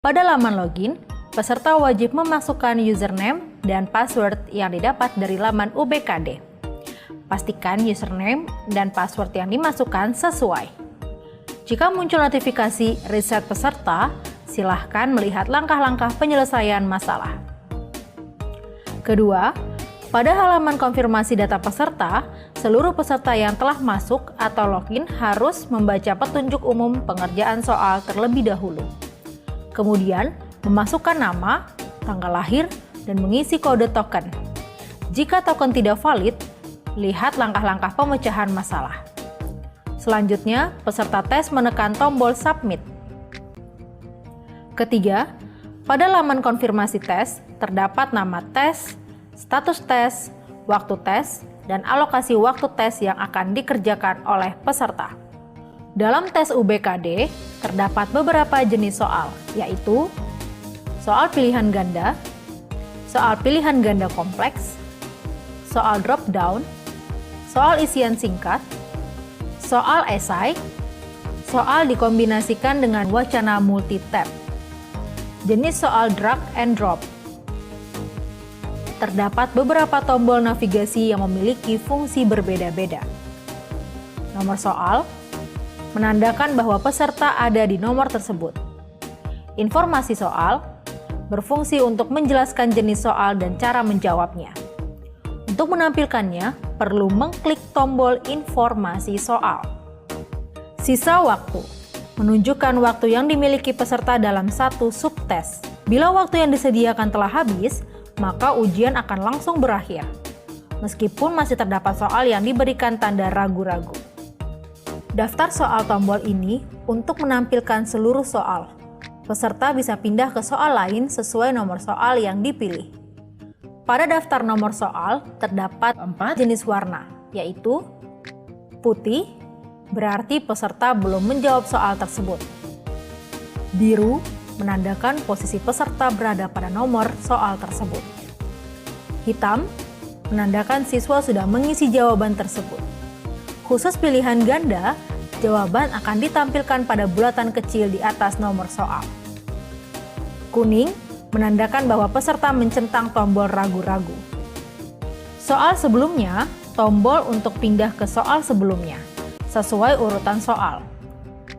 Pada laman login, peserta wajib memasukkan username dan password yang didapat dari laman UBKD. Pastikan username dan password yang dimasukkan sesuai. Jika muncul notifikasi reset peserta, silahkan melihat langkah-langkah penyelesaian masalah. Kedua, pada halaman konfirmasi data peserta, seluruh peserta yang telah masuk atau login harus membaca petunjuk umum pengerjaan soal terlebih dahulu. Kemudian, memasukkan nama, tanggal lahir, dan mengisi kode token. Jika token tidak valid, lihat langkah-langkah pemecahan masalah. Selanjutnya, peserta tes menekan tombol submit. Ketiga, pada laman konfirmasi tes, terdapat nama tes, status tes, waktu tes, dan alokasi waktu tes yang akan dikerjakan oleh peserta. Dalam tes UBKD, terdapat beberapa jenis soal, yaitu soal pilihan ganda, soal pilihan ganda kompleks, soal drop down, soal isian singkat, soal esai, soal dikombinasikan dengan wacana multi-tab, jenis soal drag and drop. Terdapat beberapa tombol navigasi yang memiliki fungsi berbeda-beda. Nomor soal menandakan bahwa peserta ada di nomor tersebut. Informasi soal berfungsi untuk menjelaskan jenis soal dan cara menjawabnya. Untuk menampilkannya, perlu mengklik tombol informasi soal. Sisa waktu menunjukkan waktu yang dimiliki peserta dalam satu subtes. Bila waktu yang disediakan telah habis, maka ujian akan langsung berakhir, meskipun masih terdapat soal yang diberikan tanda ragu-ragu. Daftar soal tombol ini untuk menampilkan seluruh soal. Peserta bisa pindah ke soal lain sesuai nomor soal yang dipilih. Pada daftar nomor soal terdapat 4 jenis warna, yaitu putih, berarti peserta belum menjawab soal tersebut. Biru, menandakan posisi peserta berada pada nomor soal tersebut. Hitam, menandakan siswa sudah mengisi jawaban tersebut. Khusus pilihan ganda, jawaban akan ditampilkan pada bulatan kecil di atas nomor soal. Kuning, menandakan bahwa peserta mencentang tombol ragu-ragu. Soal sebelumnya, tombol untuk pindah ke soal sebelumnya, sesuai urutan soal.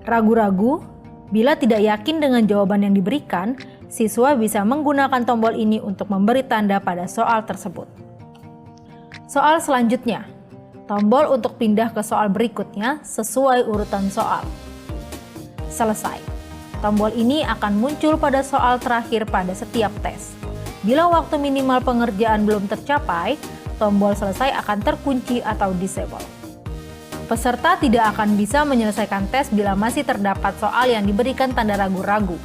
Ragu-ragu, bila tidak yakin dengan jawaban yang diberikan, siswa bisa menggunakan tombol ini untuk memberi tanda pada soal tersebut. Soal selanjutnya, tombol untuk pindah ke soal berikutnya sesuai urutan soal. Selesai. Tombol ini akan muncul pada soal terakhir pada setiap tes. Bila waktu minimal pengerjaan belum tercapai, tombol selesai akan terkunci atau disable. Peserta tidak akan bisa menyelesaikan tes bila masih terdapat soal yang diberikan tanda ragu-ragu.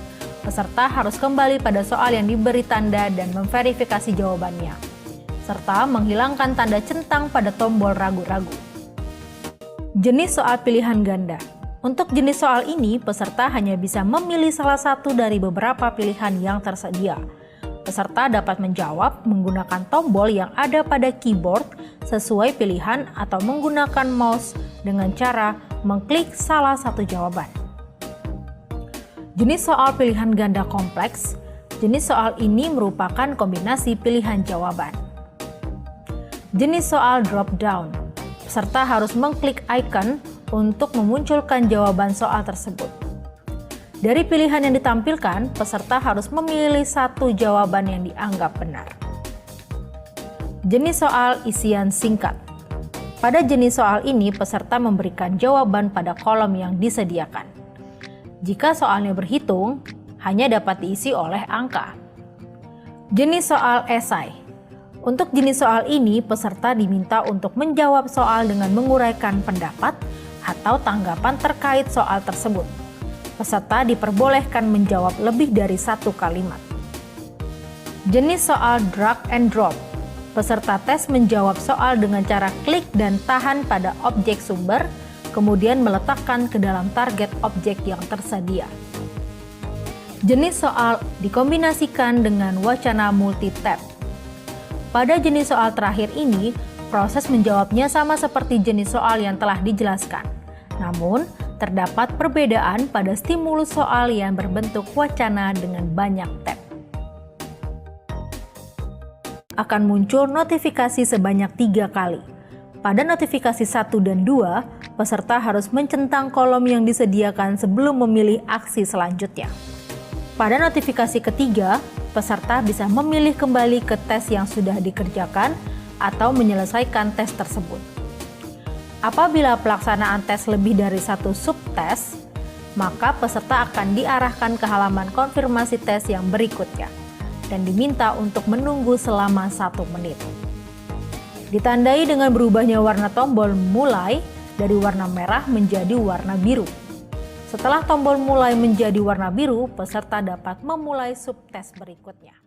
Peserta harus kembali pada soal yang diberi tanda dan memverifikasi jawabannya, serta menghilangkan tanda centang pada tombol ragu-ragu. Jenis soal pilihan ganda. Untuk jenis soal ini, peserta hanya bisa memilih salah satu dari beberapa pilihan yang tersedia. Peserta dapat menjawab menggunakan tombol yang ada pada keyboard sesuai pilihan atau menggunakan mouse dengan cara mengklik salah satu jawaban. Jenis soal pilihan ganda kompleks. Jenis soal ini merupakan kombinasi pilihan jawaban. Jenis soal drop down. Peserta harus mengklik icon untuk memunculkan jawaban soal tersebut. Dari pilihan yang ditampilkan, peserta harus memilih satu jawaban yang dianggap benar. Jenis soal isian singkat. Pada jenis soal ini, peserta memberikan jawaban pada kolom yang disediakan. Jika soalnya berhitung, hanya dapat diisi oleh angka. Jenis soal esai. Untuk jenis soal ini, peserta diminta untuk menjawab soal dengan menguraikan pendapat atau tanggapan terkait soal tersebut. Peserta diperbolehkan menjawab lebih dari satu kalimat. Jenis soal drag and drop. Peserta tes menjawab soal dengan cara klik dan tahan pada objek sumber, kemudian meletakkan ke dalam target objek yang tersedia. Jenis soal dikombinasikan dengan wacana multi-tab. Pada jenis soal terakhir ini, proses menjawabnya sama seperti jenis soal yang telah dijelaskan. Namun, terdapat perbedaan pada stimulus soal yang berbentuk wacana dengan banyak tab. Akan muncul notifikasi sebanyak 3 kali. Pada notifikasi 1 dan 2, peserta harus mencentang kolom yang disediakan sebelum memilih aksi selanjutnya. Pada notifikasi ketiga, peserta bisa memilih kembali ke tes yang sudah dikerjakan atau menyelesaikan tes tersebut. Apabila pelaksanaan tes lebih dari 1 subtes, maka peserta akan diarahkan ke halaman konfirmasi tes yang berikutnya dan diminta untuk menunggu selama 1 menit. Ditandai dengan berubahnya warna tombol mulai dari warna merah menjadi warna biru. Setelah tombol mulai menjadi warna biru, peserta dapat memulai subtes berikutnya.